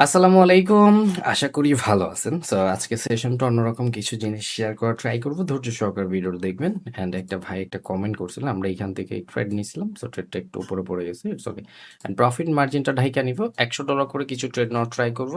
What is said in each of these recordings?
আসসালামু আলাইকুম। আশা করি ভালো আছেন। সো আজকে সেশনটা অন্যরকম কিছু জিনিস শেয়ার করার ট্রাই করব। ধৈর্য সহকারে ভিডিওটা দেখবেন। অ্যান্ড একটা ভাই একটা কমেন্ট করছিল। আমরা এখান থেকে ট্রেড নিয়েছিলাম। সো ট্রেডটা একটু উপরে পড়ে গেছে। It's okay. অ্যান্ড প্রফিট মার্জিনটা ঢাইকা নিব। $১০০ করে কিছু ট্রেড নেওয়ার ট্রাই করব।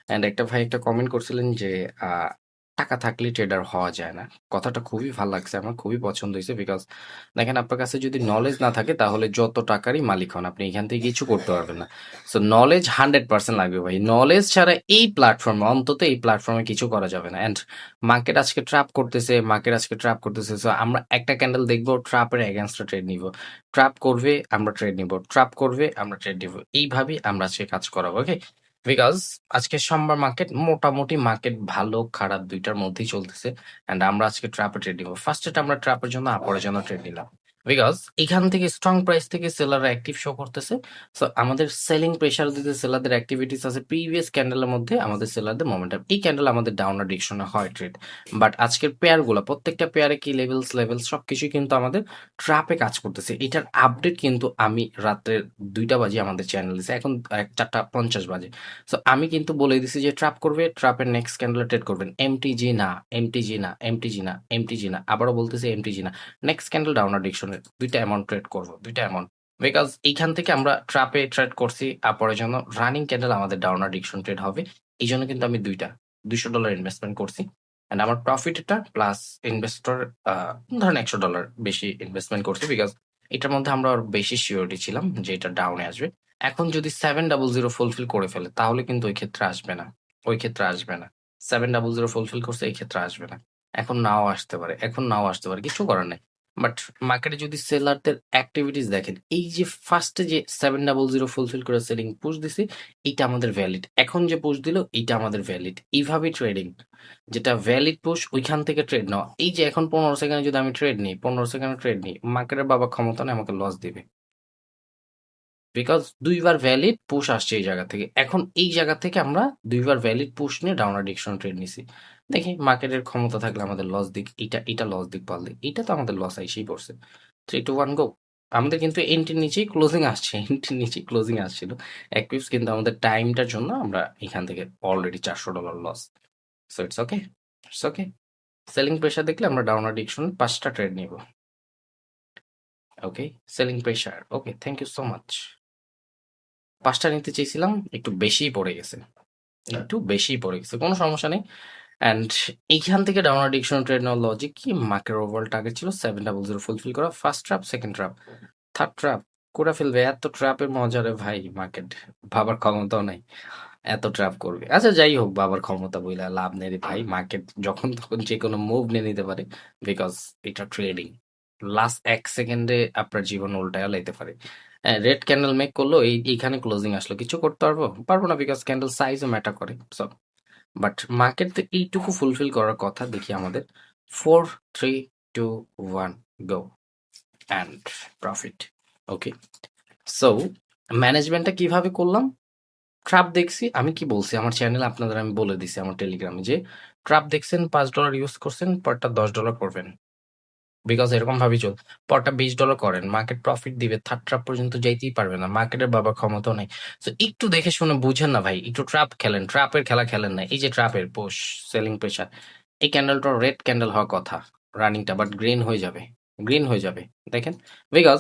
অ্যান্ড একটা ভাই একটা কমেন্ট করছিলেন যে আ টাকা থাকলে ট্রেডার হওয়া যায় না। কথাটা খুবই ভাল লাগছে। আমার খুবই পছন্দ হইছে। বিকজ দেখেন আপনার কাছে যদি নলেজ না থাকে তাহলে যত টাকারই মালিক হন আপনি এখান থেকে কিছু করতে পারবেন না। সো নলেজ 100% লাগবে ভাই। নলেজ ছাড়া এই প্ল্যাটফর্মে অন্তত এই প্ল্যাটফর্মে কিছু করা যাবে না। অ্যান্ড মার্কেট আজকে ট্র্যাপ করতেছে, মার্কেট আজকে ট্র্যাপ করতেছে। সো আমরা একটা ক্যান্ডেল দেখবো, ট্র্যাপের এগেনস্টে ট্রেড নিব। ট্র্যাপ করবে, আমরা ট্রেড নিব। ট্র্যাপ করবে, আমরা ট্রেড নিব। এইভাবেই আমরা আজকে কাজ করাবো, ওকে? বিকজ আজকে সোমবার মার্কেট মোটামুটি মার্কেট ভালো খারাপ দুইটার মধ্যেই চলতেছে। অ্যান্ড আমরা আজকে ট্র্যাপে ট্রেড নিব। ফার্স্ট আমরা ট্র্যাপের জন্য আপরের জন্য ট্রেড নিলাম। বিকজ এখান থেকে স্ট্রং প্রাইস থেকে সেলাররা অ্যাক্টিভ শো করতেছে। সো আমাদের সেলিং প্রেশার দিতে সেলারদের অ্যাক্টিভিটিস আছে প্রিভিয়াস ক্যান্ডেলের মধ্যে আমাদের সেলারদের মোমেন্টাম এই ক্যান্ডেল আমাদের ডাউনার ডিরেকশনে হয় ট্রেড। বাট আজকের পেয়ারগুলো প্রত্যেকটা পেয়ারে কি লেভেলস সবকিছুই কিন্তু আমাদের ট্র্যাপে কাজ করতেছে। এটার আপডেট কিন্তু আমি রাত্রে 2টা বাজে আমাদের চ্যানেল দিছে, এখন 4:50 বাজে। সো আমি কিন্তু বলে দিছি যে ট্র্যাপ করবে, ট্র্যাপের নেক্সট ক্যান্ডেলে ট্রেড করবেন। এমটিজি না, এমটিজি না, এমটিজি না, এমটিজি না, আবারও বলতেছি এমটিজি না। নেক্সট ক্যান্ডেল ডাউনার ডিরেকশনের দুইটা অ্যামাউন্ট ট্রেড করবো, দুইটা অ্যামাউন্ট। বিকজ এইখান থেকে আমরা ট্র্যাপে ট্রেড করছি, পরের জন্য রানিং ক্যান্ডেল আমাদের ডাউনার ডিরেকশন ট্রেড হবে। এই জন্য কিন্তু আমি $200 ইনভেস্টমেন্ট করছি। অ্যান্ড আমার প্রফিট এটা প্লাস ইনভেস্টর ধরেন $100 বেশি ইনভেস্টমেন্ট করছি। বিকজ এটার মধ্যে আমরা আরো বেশি সিওরিটি ছিলাম যে এটা ডাউনে আসবে। এখন যদি 700 ফুলফিল করে ফেলে তাহলে কিন্তু ওই ক্ষেত্রে আসবে না, ওই ক্ষেত্রে আসবে না। 700 ফুলফিল করছে, এই ক্ষেত্রে আসবে না। এখন নাও আসতে পারে, এখন নাও আসতে পারে, কিছু করার নাই। বাট মার্কেটে যদি সেলারদের অ্যাক্টিভিটিস দেখেন, এই যে ফার্স্টে যে 700 ফুলফিল করে সেলিং পুশ দিছি, এইটা আমাদের ভ্যালিড। এখন যে পুশ দিল, এইটা আমাদের ভ্যালিড। এইভাবেই ট্রেডিং, যেটা ভ্যালিড পুশ ওইখান থেকে ট্রেড নেওয়া। এই যে এখন 15 সেকেন্ডে যদি আমি ট্রেড নিই, 15 সেকেন্ডে ট্রেড নিই, মার্কেটের বাবা ক্ষমতা নেই আমাকে লস দিবে। বিকজ দুইবার ভ্যালিড পুশ আসছে এই জায়গা থেকে। এখন এই জায়গা থেকে আমরা দুইবার ভ্যালিড পুশ নিয়ে ডাউনার ডিরেকশন ট্রেড নিছি। দেখি মার্কেটের ক্ষমতা থাকলে আমাদের লস দিক, এটা লস দিক পারলে, এটা তো আমাদের লস আইসেই পড়ছে। 3 2 1 গো। আমাদের কিন্তু এন্ট্রির নিচেই ক্লোজিং আসছে, এন্ট্রির নিচেই ক্লোজিং আসছিল। এক পিপস কিন্তু আমাদের টাইমটার জন্য আমরা এখান থেকে already $400 loss. So it's okay, it's okay. Selling pressure দেখলে আমরা ডাউনার ডিরেকশন 5টা ট্রেড নিব। Okay, selling pressure, okay, thank you so much. 5টা নিতে চেয়েছিলাম, একটু বেশিই পড়ে গেছে, একটু বেশিই পড়ে গেছে, কোনো সমস্যা নেই। অ্যান্ড এইখান থেকে ডাউনার ডিরেকশন ট্রেড নেওয়ার লজিক কি, মার্কেট ওভারঅল টার্গেট ছিল 700 ফুলফিল করা। First trap, second trap, third trap করে ফেলবে। এত ট্র্যাপের মজা রে ভাই, মার্কেট ভাবার ক্ষমতাও নাই, এত ট্র্যাপ করবে। আচ্ছা যাই হোক, বাবার ক্ষমতা বইলা লাভ নেই রে ভাই, মার্কেট যখন তখন যে কোনো মুভ নিয়ে নিতে পারে। বিকজ এটা ট্রেডিং, লাস্ট 1 সেকেন্ডে আপনার জীবন উল্টায় লাইতে পারে। রেড ক্যান্ডেল মেক করলো, এইখানে ক্লোজিং আসলো, কিছু করতে পারবো পারবো না, বিকজ ক্যান্ডেল সাইজও ম্যাটার করে। সো বাট মার্কেট এইটুকু ফুলফিল করার কথা। দেখি আমাদের 4 3 2 1 go and profit. Okay, so ম্যানেজমেন্টটা কিভাবে করলাম? ট্রাপ দেখছি, আমি কি বলছি আমার চ্যানেলে আপনাদের আমি বলে দিছি আমার টেলিগ্রামে যে ট্রাপ দেখছেন $5 ইউজ করছেন, পরটা $10 করবেন। বিকজ এরকম ভাবেই চল, পরটা $20 করেন, মার্কেট প্রফিট দিবে, থার্ড ট্রাপ পর্যন্ত যাইতেই পারবে না, মার্কেটের বাবা ক্ষমতাও নেই। তো একটু দেখে শুনে বুঝেন না ভাই, একটু ট্রাপ খেলেন, ট্রাপের খেলা খেলেন না। এই যে ট্রাপের পুশ সেলিং প্রেশার, এই ক্যান্ডেলটা রেড ক্যান্ডেল হওয়ার কথা রানিংটা, বাট গ্রিন হয়ে যাবে, গ্রিন হয়ে যাবে। দেখেন, বিকজ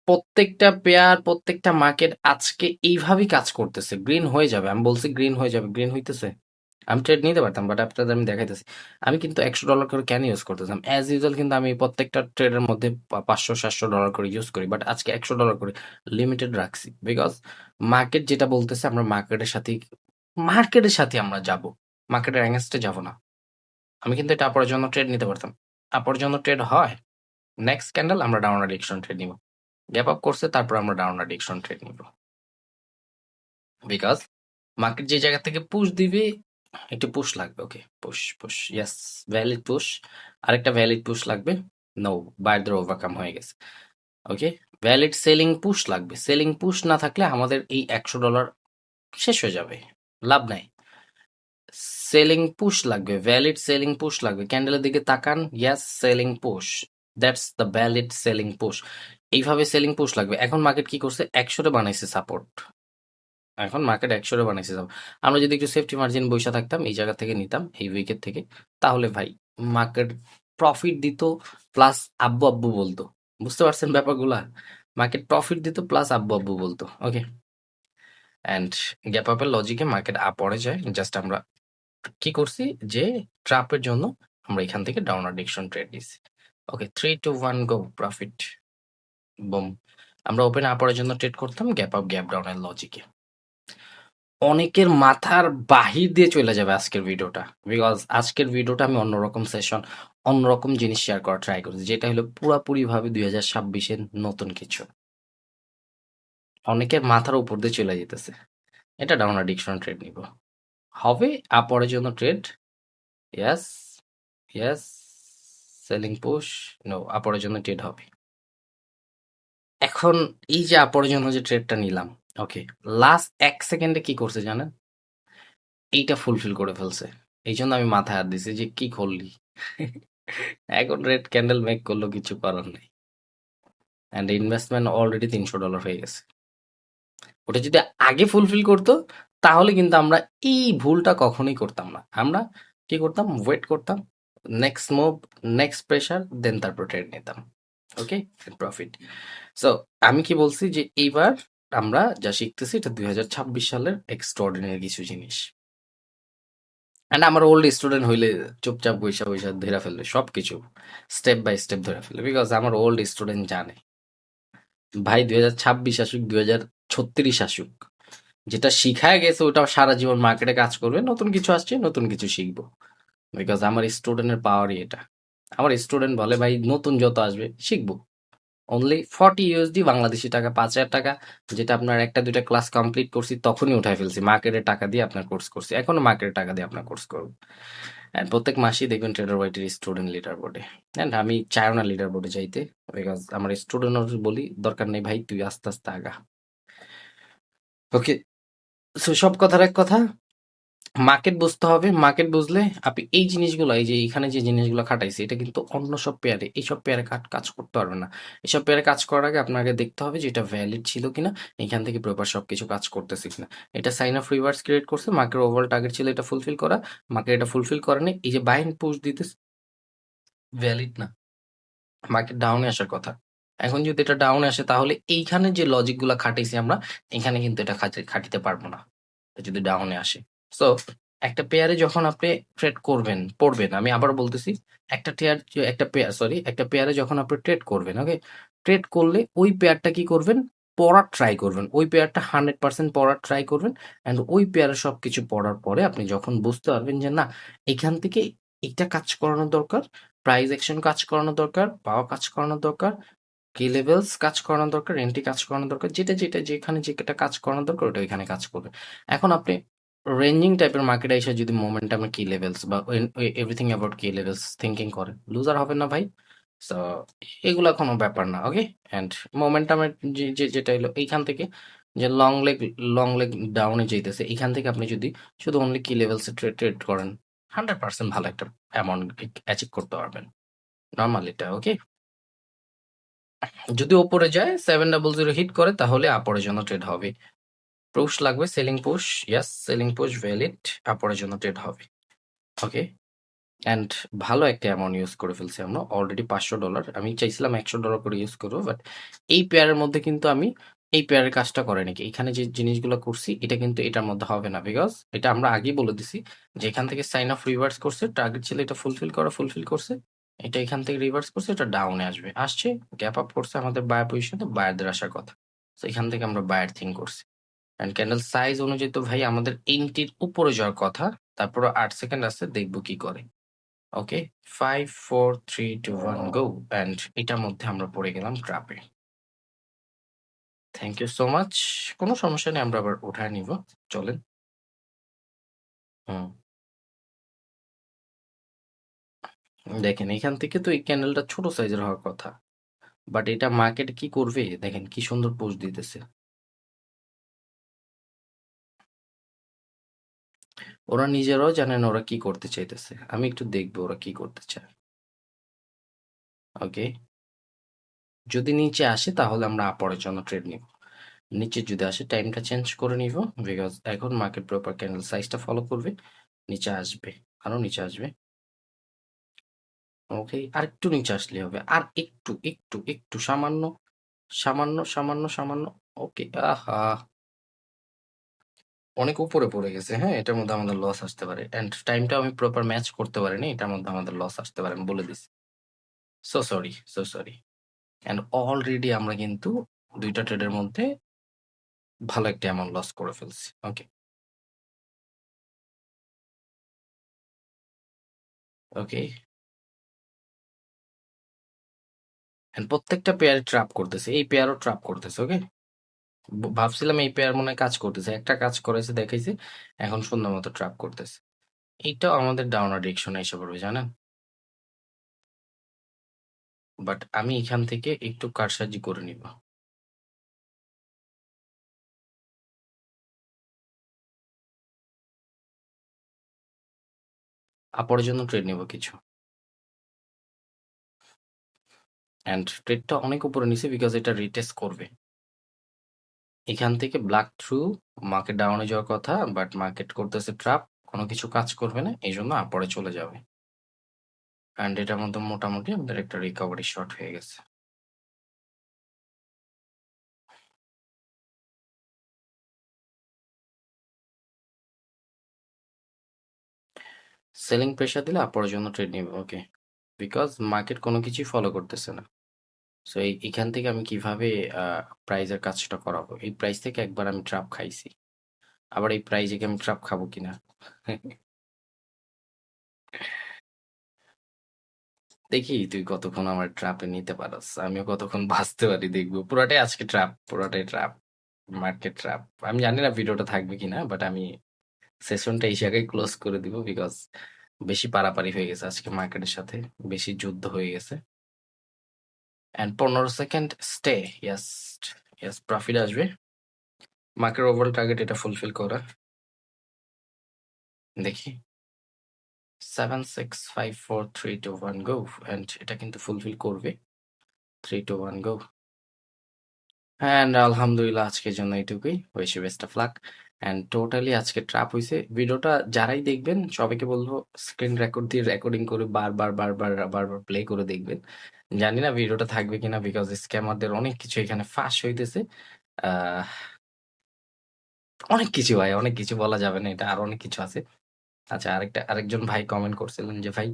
প্রত্যেকটা পেয়ার প্রত্যেকটা মার্কেট আজকে এইভাবেই কাজ করতেছে, গ্রিন হয়ে যাবে। আমি বলছি গ্রিন হয়ে যাবে, গ্রিন হইতেছে। আমি ট্রেড নিতে পারতাম, বাট আপনাদের আমি দেখাইতেছি। আমি কিন্তু $100 করে কেন ইউজ করতেছিলাম? অ্যাজ ইউজুয়াল কিন্তু আমি প্রত্যেকটা ট্রেডের মধ্যে 500 700 ডলার করে ইউজ করি, বাট আজকে $100 করে লিমিটেড রাখছি। বিকজ মার্কেট যেটা বলতেছে আমরা মার্কেটের সাথে আমরা যাব, মার্কেটের অ্যাগেনস্টে যাব না। আমি কিন্তু এটা আপরের জন্য ট্রেড নিতে পারতাম। আপরের জন্য ট্রেড হয়, নেক্সট ক্যান্ডেল আমরা ডাউনার ডিরেকশন ট্রেড নিব। গ্যাপ আপ করছে, তারপর আমরা ডাউনার ডিরেকশন ট্রেড নিব। বিকজ মার্কেট যে জায়গা থেকে পুশ দিবে, একটু পুশ লাগবে। Okay, push push, yes, valid push. আরেকটা ভ্যালিড পুশ লাগবে। নো, বায়ারদের ওভারকাম হয়ে গেছে। ওকে, ভ্যালিড সেলিং পুশ লাগবে। সেলিং পুশ না থাকলে আমাদের এই $100 শেষ হয়ে যাবে, লাভ নাই। সেলিং পুশ লাগবে, ভ্যালিড সেলিং পুশ লাগবে। ক্যান্ডেলের দিকে তাকান, yes, selling push, that's the valid selling push. এইভাবে সেলিং পুশ লাগবে। এখন মার্কেট কি করছে, 100 বানাইছে সাপোর্ট, এখন মার্কেট ১০০ বানাইছে যাব। আমরা যদি একটু সেফটি মার্জিন বইসা থাকতাম এই জায়গা থেকে নিতাম এই উইকেট থেকে, তাহলে ভাই মার্কেট প্রফিট দিত প্লাস আব্বু আব্বু বলতো। বুঝতে পারছেন ব্যাপারগুলা? মার্কেট প্রফিট দিত প্লাস আব্বু আব্বু বলতো। ওকে, অ্যান্ড গ্যাপ আপের লজিকে মার্কেট পড়ে যায়। জাস্ট আমরা কি করছি যে ট্রাপের জন্য আমরা এখান থেকে ডাউনার ডিরেকশন ট্রেড দিছি। ওকে, 3 2 1 গো প্রফিট বুম। আমরা ওপেন আপের জন্য ট্রেড করতাম গ্যাপ আপ গ্যাপ ডাউনের লজিকে। অনেকের মাথার বাহির দিয়ে চলে যাবে আজকের ভিডিওটা, বিকজ আজকের ভিডিওটা আমি অন্যরকম সেশন, অন্যরকম জিনিস শেয়ার করার ট্রাই করছি, যেটা হলো পুরাপুরি ভাবে 2026-এর নতুন কিছু। অনেকের মাথার উপর দিয়ে চলে যেতেছে। এটা ডাউন ডিরেকশন ট্রেড নিব, হবে আপরের জন্য trade. Yes, yes, selling push, no, আপরের জন্য ট্রেড হবে। এখন এই যে আপরের জন্য যে ট্রেডটা নিলাম, ওকে, লাস্ট 1 সেকেন্ডে কি করছে জানেন? এইটা ফুলফিল করে ফেলছে। এই জন্য আমি মাথায় হাত দিছি যে কি করলি। এখন রেড ক্যান্ডেল মেক করলো, কিছু করার নেই। অ্যান্ড ইনভেস্টমেন্ট অলরেডি $300 হয়ে গেছে। ওটা যদি আগে ফুলফিল করতো তাহলে কিন্তু আমরা এই ভুলটা কখনোই করতাম না। আমরা কি করতাম? ওয়েট করতাম, নেক্সট মুভ, নেক্সট প্রেশার, দেন তারপর ট্রেড নিতাম। ওকে, প্রফিট। সো আমি কি বলছি যে এইবার আমরা যা শিখতেছি এটা 2026 সালের এক্সট্রাঅর্ডিনারি কিছু জিনিস। অ্যান্ড আমার ওল্ড স্টুডেন্ট হইলে চুপচাপ বইসা বইসা ধরে ফেলবে সবকিছু, স্টেপ বাই স্টেপ ধরে ফেলবে, বিকজ আমার ওল্ড স্টুডেন্ট জানে ভাই 2026 আসুক 2036 আসুক, যেটা শিখায় গেছে ওটা সারা জীবন মার্কেটে কাজ করবে। নতুন কিছু আসছে, নতুন কিছু শিখবো, বিকজ আমার স্টুডেন্টের পাওয়ারই এটা। আমার স্টুডেন্ট বলে ভাই নতুন যত আসবে শিখবো। অনলি 40 USD বাংলাদেশি টাকা, 5,000 টাকা, যেটা আপনার একটা দুইটা ক্লাস কমপ্লিট করছি তখনই উঠাই ফেলছি। মার্কেটের টাকা দিয়ে আপনার কোর্স করছি, এখনো মার্কেটের টাকা দিয়ে আপনার কোর্স করবো। অ্যান্ড প্রত্যেক মাসেই দেখবেন ট্রেডার ওয়াইটের স্টুডেন্ট লিডার বোর্ডে। অ্যান্ড আমি চাইও না লিডার বোর্ডে যাইতে, বিকজ আমার স্টুডেন্ট বলি দরকার নেই ভাই, তুই আস্তে আস্তে আগা। ওকে, সো সব কথার এক কথা, মার্কেট বুঝতে হবে। মার্কেট বুঝলে আপনি এই জিনিসগুলো, এই যে এখানে যে জিনিসগুলো খাটাইছি, এটা কিন্তু অন্য সব পেয়ারে, এইসব পেয়ারে কাজ করতে পারবে না। এসব পেয়ারে কাজ করার আগে আপনাকে দেখতে হবে যে এটা ভ্যালিড ছিল কিনা, এখান থেকে প্রপার সবকিছু কাজ করতেছে কিনা। এটা সাইন অফ রিভার্স ক্রিয়েট করছে, মার্কেট ওভারঅল টার্গেট ছিল এটা ফুলফিল করা, মার্কেট এটা ফুলফিল করেনি। এই যে বাইং পুশ দিতে ভ্যালিড না, মার্কেট ডাউনে আসার কথা। এখন যদি এটা ডাউনে আসে তাহলে এইখানে যে লজিক গুলা খাটাইছি আমরা, এখানে কিন্তু এটা খাটিতে পারবো না যদি ডাউনে আসে। সো একটা পেয়ারে যখন আপনি ট্রেড করবেন, পড়বেন, আমি আবার বলতেছি, একটা পেয়ারে যখন আপনি ট্রেড করবেন, ওকে, ট্রেড করলে ওই পেয়ারটা কি করবেন? পড়ার ট্রাই করবেন। ওই পেয়ারটা 100% পড়ার ট্রাই করবেন। অ্যান্ড ওই পেয়ারে সবকিছু পড়ার পরে আপনি যখন বুঝতে পারবেন যে না, এখান থেকে এটা কাজ করানো দরকার, প্রাইস অ্যাকশন কাজ করানো দরকার, পাওয়া কাজ করানো দরকার, কি লেভেলস কাজ করানো দরকার, এন্ট্রি কাজ করানো দরকার, যেটা যেখানে যেটা কাজ করানো দরকার ওটা ওইখানে কাজ করবে। এখন আপনি রেঞ্জিং টাইপের মার্কেটে এসে যদি মোমেন্টামে কি লেভেলস বা এভরিথিং অ্যাবাউট কি লেভেলস থিঙ্কিং করেন, লুজার হবেন না ভাই। সো এগুলা কোনো ব্যাপার না। ওকে, অ্যান্ড মোমেন্টামের যেটা হলো এইখান থেকে যে লং লেগ ডাউনে যেতেছে, এইখান থেকে আপনি যদি শুধু অনলি কি লেভেলসে ট্রেড করেন, 100% ভালো একটা অ্যামাউন্ট অ্যাচিভ করতে পারবেন নর্মাল এটা। ওকে, যদি ওপরে যায় 700 হিট করে তাহলে আপরের জন্য ট্রেড হবে। পুশ লাগবে, selling push, yes, selling push valid, আপরের জন্য ট্রেড হবে। ওকে, অ্যান্ড ভালো একটা অ্যামাউন্ট ইউজ করে ফেলছি আমরা অলরেডি, $500। আমি চাইছিলাম $100 করে ইউজ করবো, বাট এই পেয়ারের মধ্যে কিন্তু আমি এই পেয়ারের কাজটা করে নাকি এখানে যে জিনিসগুলো করছি এটা কিন্তু এটার মধ্যে হবে না, বিকজ এটা আমরা আগেই বলে দিছি যে এখান থেকে সাইন অফ রিভার্স করছে, টার্গেট ছিল এটা ফুলফিল করছে, এটা এখান থেকে রিভার্স করছে, এটা ডাউনে আসছে, গ্যাপ আপ করছে আমাদের বায়ার পজিশনে, বায়ারদের আসার কথা। তো এখান থেকে আমরা বায়ার থিঙ্ক করছি। অ্যান্ড ক্যান্ডেল সাইজ অনুযায়ী তো ভাই আমাদের এন্ট্রির উপরে যাওয়ার কথা, তারপর 8 সেকেন্ড আছে, দেখবো কি করে। ওকে, 5 4 3 2 1 গো, অ্যান্ড এটার মধ্যে আমরা পড়ে গেলাম ট্র্যাপে। Thank you so much. কোনো সমস্যা নেই, আমরা আবার উঠায় নিব, চলেন। হুম, দেখেন এখান থেকে তো এই ক্যান্ডেলটা ছোট সাইজের হওয়ার কথা, বাট এটা মার্কেট কি করবে দেখেন, কি সুন্দর পোস্ট দিতেছে। ওরা নিজেরাও জানেন ওরা কি করতে চাইতেছে, আমি একটু দেখবো ওরা কি করতে চায়। ওকে, যদি নিচে আসে তাহলে আমরা আপরের জন্য ট্রেড নিব। নিচে যদি আসে টাইমটা চেঞ্জ করে নিব বিকজ এখন মার্কেট প্রপার ক্যান্ডেল সাইজটা ফলো করবে, নিচে আসবে, আরো নিচে আসবে। ওকে, আর একটু নিচে আসলে হবে, আর একটু একটু একটু সামান্য সামান্য সামান্য সামান্য। ওকে, আহা, অনেক উপরে পড়ে গেছে। হ্যাঁ, এটার মধ্যে আমাদের লস আসতে পারে, এন্ড টাইমটা আমি প্রপার ম্যাচ করতে পারিনি, এটার মধ্যে আমাদের লস আসতে পারে, আমি বলে দিছি। So sorry, so sorry. And already আমরা কিন্তু দুইটা ট্রেডের মধ্যে ভালো একটা অ্যামাউন্ট লস করে ফেলছি। ওকে, ওকে। এন্ড প্রত্যেকটা পেয়ার ট্র্যাপ করতেছে, এই পেয়ারও ট্র্যাপ করতেছে। ওকে, ভাবছিলাম এই পেয়ার মনে হয় কাজ করতেছে, একটা কাজ করেছে দেখাইছে, এখন সুন্দর মতো ট্র্যাপ করতেছে। এইটাও আমাদের ডাউনার ডিরেকশনে এসে পড়বে, জানেন। বাট আমি এখান থেকে একটু কারসাজি করে নিব। আপরের জন্য ট্রেড নিব কিছু, অ্যান্ড ট্রেডটা অনেক উপরে নিছে বিকজ এটা রিটেস্ট করবে। এখান থেকে ব্ল্যাক থ্রু মার্কেট ডাউনে যাওয়ার কথা, বাট মার্কেট করতেছে ট্র্যাপ, কোনো কিছু কাজ করবে না, এই জন্য আপরে চলে যাবে। অ্যান্ড এটার মধ্যে মোটামুটি আমাদের একটা রিকভারি শর্ট হয়ে গেছে। সেলিং প্রেশার দিলে আপরের জন্য ট্রেড নিব। ওকে, বিকজ মার্কেট কোনো কিছুই ফলো করতেছে না। সো এখান থেকে আমি কিভাবে প্রাইজের কাজটা করাবো, এই প্রাইস থেকে একবার আমি ট্র্যাপ খাইছি, আবার এই প্রাইজে কি আমি ট্র্যাপ খাবো কিনা। দেখি তুই কতক্ষণ আমার ট্র্যাপে নিতে পারস, আমিও কতক্ষণ বাঁচতে পারি দেখবো। পুরাটাই আজকে ট্র্যাপ, পুরাটাই ট্র্যাপ, মার্কেট ট্র্যাপ। আমি জানি না ভিডিওটা থাকবে কিনা, বাট আমি সেশনটা এই জায়গায় ক্লোজ করে দিব বিকজ বেশি পারাপারি হয়ে গেছে আজকে মার্কেটের সাথে, বেশি যুদ্ধ হয়ে গেছে। And 15 second stay, yes, yes, profit আসবে। মার্কেট ওভারঅল টার্গেট এটা ফুলফিল করা, দেখি 7 6 5 4 3 2 1 গো, অ্যান্ড এটা কিন্তু ফুলফিল করবে। 3 2 1 গো। অ্যান্ড আলহামদুলিল্লাহ আজকের জন্য এইটুকুই, wish best of lakh. And totally আজকে ট্রাপ হয়েছে। ভিডিওটা যারাই দেখবেন সবাইকে বলবো স্ক্রিন রেকর্ড দিয়ে রেকর্ডিং করে বারবার বারবার বারবার প্লে করে দেখবেন। জানি না ভিডিওটা থাকবে কিনা বিকজ স্ক্যামারদের অনেক কিছু এখানে ফাঁস হইতেছে। আহ অনেক কিছু ভাই, অনেক কিছু বলা যাবে না, এটা আর অনেক কিছু আছে। আচ্ছা, আরেকজন ভাই কমেন্ট করছিলেন যে ভাই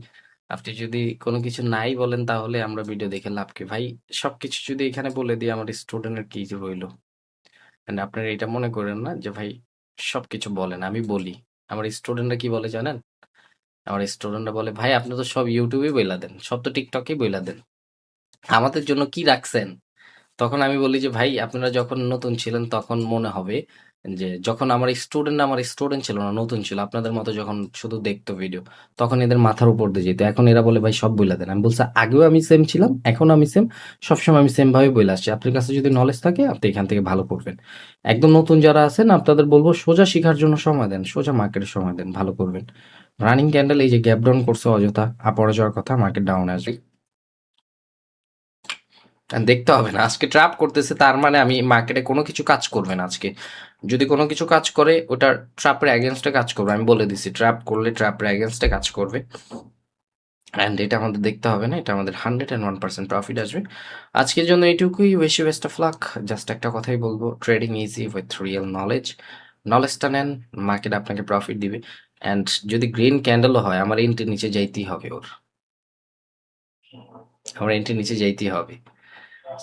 আপনি যদি কোনো কিছু নাই বলেন তাহলে আমরা ভিডিও দেখে লাভ কি ভাই, সবকিছু যদি এখানে বলে দিই আমার স্টুডেন্টের কি রইলো। এন্ড আপনারা এটা মনে করেন না যে ভাই সবকিছু বলেন, আমি বলি। আমার স্টুডেন্টরা কি বলে জানেন? আমার স্টুডেন্টরা বলে ভাই আপনি তো সব ইউটিউবেই বইলা দেন, সব তো টিকটকেই বইলা দেন, আমাদের জন্য কি রাখছেন? তখন আমি বলি যে ভাই আপনারা যখন নতুন ছিলেন তখন মনে হবে যে যখন আমার স্টুডেন্ট ছিল না, নতুন ছিল, আপনাদের মতো যখন শুধু দেখতো ভিডিও, তখন এদের মাথার উপর দিয়ে যেত। এখন এরা বলে ভাই সব বইলা দেন। আমি বলছি আগেও আমি সেম ছিলাম, এখন আমি সেম, সবসময় আমি সেম ভাবে বইলা আসছি। আপনার কাছে যদি নলেজ থাকে আপনি এখান থেকে ভালো করবেন। একদম নতুন যারা আছেন আপনাদের বলবো সোজা শিখার জন্য সময় দেন, সোজা মার্কেটের সময় দেন, ভালো করবেন। রানিং ক্যান্ডেল এই যে গ্যাপ ডাউন করছে অযথা, আপরে যাওয়ার কথা, মার্কেট ডাউন আসবে। দেখতে হবে না, আজকে ট্র্যাপ করতেছে তার মানে আমি মার্কেটে কোনো কিছু কাজ করবে না আজকে। যদি কোনো কিছু কাজ করে ওটা ট্র্যাপের এগেনস্টে কাজ করবে, আমি বলে দিছি ট্র্যাপ করলে ট্র্যাপের এগেনস্টে কাজ করবে। অ্যান্ড এটা আমাদের দেখতে হবে না, এটা আমাদের 101% প্রফিট আসবে। আজকের জন্য এইটুকুই, বেশি বেস্ট অফ লাক। জাস্ট একটা কথাই বলবো, trading easy with real knowledge. নলেজটা নেন, মার্কেট আপনাকে প্রফিট দিবে। অ্যান্ড যদি গ্রিন ক্যান্ডেলও হয় আমার এন্ট্রি নিচে যাইতেই হবে, আমার এন্ট্রি নিচে যাইতেই হবে।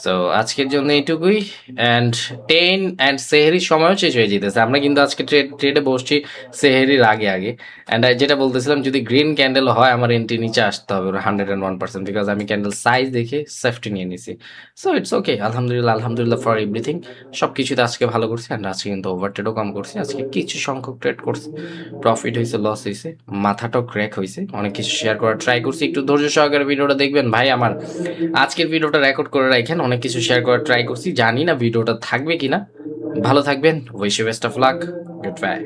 সো আজকের জন্য এইটুকুই। অ্যান্ড 10 অ্যান্ড সেহেরির সময়ও শেষ হয়ে যেতেছে, আমরা কিন্তু আজকে ট্রেডে বসছি সেহেরির আগে আগে। অ্যান্ড যেটা বলতেছিলাম যদি গ্রিন ক্যান্ডেল হয় আমার এন্ট্রি নিচে আসতে হবে 101%, বিকজ আমি ক্যান্ডেল সাইজ দেখে সেফটি নিয়ে নিছি। সো ইটস ওকে, আলহামদুলিল্লাহ, আলহামদুলিল্লাহ ফর এভরিথিং। সব কিছুতে আজকে ভালো করছি, অ্যান্ড আজকে কিন্তু ওভার ট্রেডও কম করছি। আজকে কিছু সংখ্যক ট্রেড করছি, প্রফিট হয়েছে, লস হয়েছে, মাথাটাও ক্র্যাক হয়েছে, অনেক কিছু শেয়ার করার ট্রাই করছি। একটু ধৈর্য সহকারে ভিডিওটা দেখবেন ভাই। আমার আজকের ভিডিওটা রেকর্ড করে রাখেন, অনেক কিছু শেয়ার করার ট্রাই করছি, জানি না ভিডিওটা থাকবে কিনা। ভালো থাকবেন, wish you best of luck, good by.